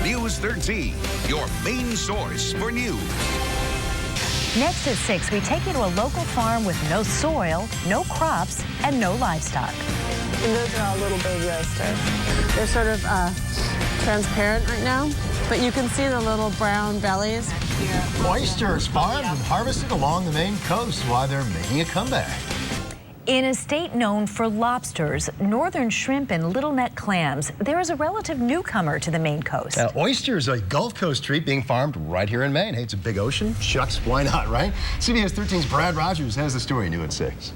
News 13, your main source for news. Next at 6, we take you to a local farm with no soil, no crops, and no livestock. And those are all little baby oysters. They're sort of transparent right now, but you can see the little brown bellies. Oysters farmed and harvested along the Maine coast while they're making a comeback. In a state known for lobsters, northern shrimp, and little neck clams, there is a relative newcomer to the Maine coast. Now, oysters, a Gulf Coast treat being farmed right here in Maine. Hey, it's a big ocean. Shucks, why not, right? CBS 13's Brad Rogers has the story new at 6.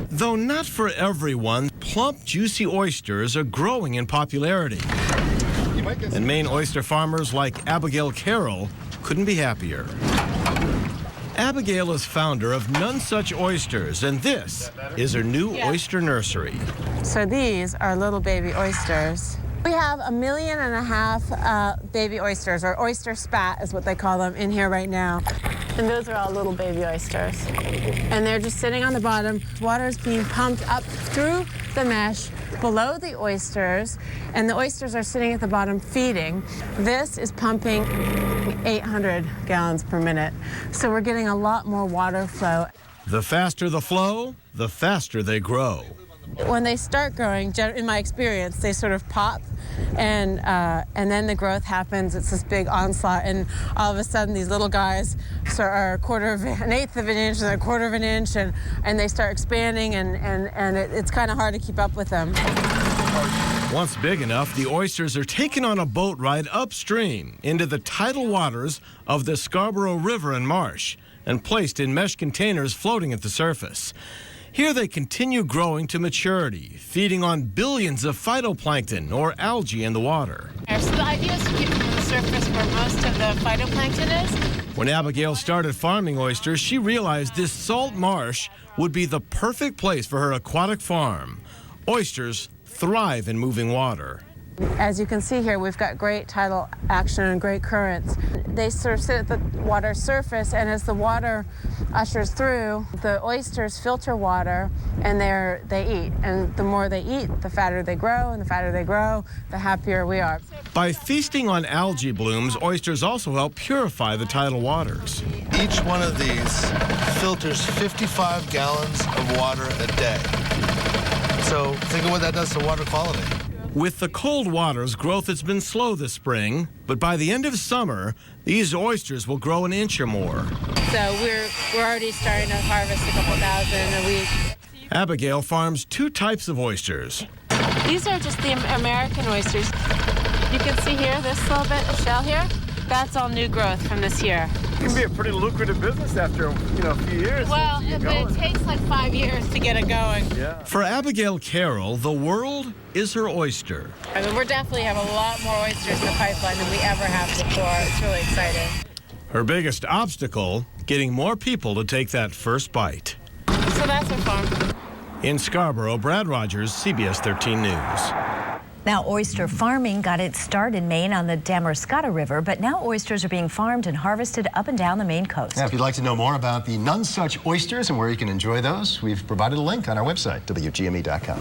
Though not for everyone, plump, juicy oysters are growing in popularity. And Maine oyster farmers like Abigail Carroll couldn't be happier. Abigail is founder of Nonesuch Oysters, and this is her new oyster nursery. So these are little baby oysters. We have 1.5 million baby oysters, or oyster spat is what they call them, in here right now. And those are all little baby oysters. And they're just sitting on the bottom. Water is being pumped up through the mesh below the oysters, and the oysters are sitting at the bottom feeding. This is pumping 800 gallons per minute. So we're getting a lot more water flow. The faster the flow, the faster they grow. When they start growing, in my experience, they sort of pop, and then the growth happens. It's this big onslaught, and all of a sudden these little guys are an eighth of an inch and a quarter of an inch, and they start expanding, and it's kind of hard to keep up with them. Once big enough, the oysters are taken on a boat ride upstream into the tidal waters of the Scarborough River and marsh and placed in mesh containers floating at the surface. Here they continue growing to maturity, feeding on billions of phytoplankton or algae in the water. So the idea is to keep them on the surface where most of the phytoplankton is. When Abigail started farming oysters, she realized this salt marsh would be the perfect place for her aquatic farm. Oysters thrive in moving water. As you can see here, we've got great tidal action and great currents. They sort of sit at the water surface, and as the water ushers through, the oysters filter water, and they eat. And the more they eat, the fatter they grow, and the fatter they grow, the happier we are. By feasting on algae blooms, oysters also help purify the tidal waters. Each one of these filters 55 gallons of water a day. So think of what that does to water quality. With the cold waters, growth has been slow this spring, but by the end of summer, these oysters will grow an inch or more. So we're already starting to harvest a couple thousand a week. Abigail farms 2 types of oysters. These are just the American oysters. You can see here, this little bit of shell here, that's all new growth from this year. It can be a pretty lucrative business after a few years. Well, but it takes like 5 years to get it going. Yeah. For Abigail Carroll, the world is her oyster. I mean, we definitely have a lot more oysters in the pipeline than we ever have before. It's really exciting. Her biggest obstacle, getting more people to take that first bite. So that's our farm. In Scarborough, Brad Rogers, CBS 13 News. Now, oyster farming got its start in Maine on the Damariscotta River, but now oysters are being farmed and harvested up and down the Maine coast. Now, if you'd like to know more about the Nonesuch oysters and where you can enjoy those, we've provided a link on our website, WGME.com.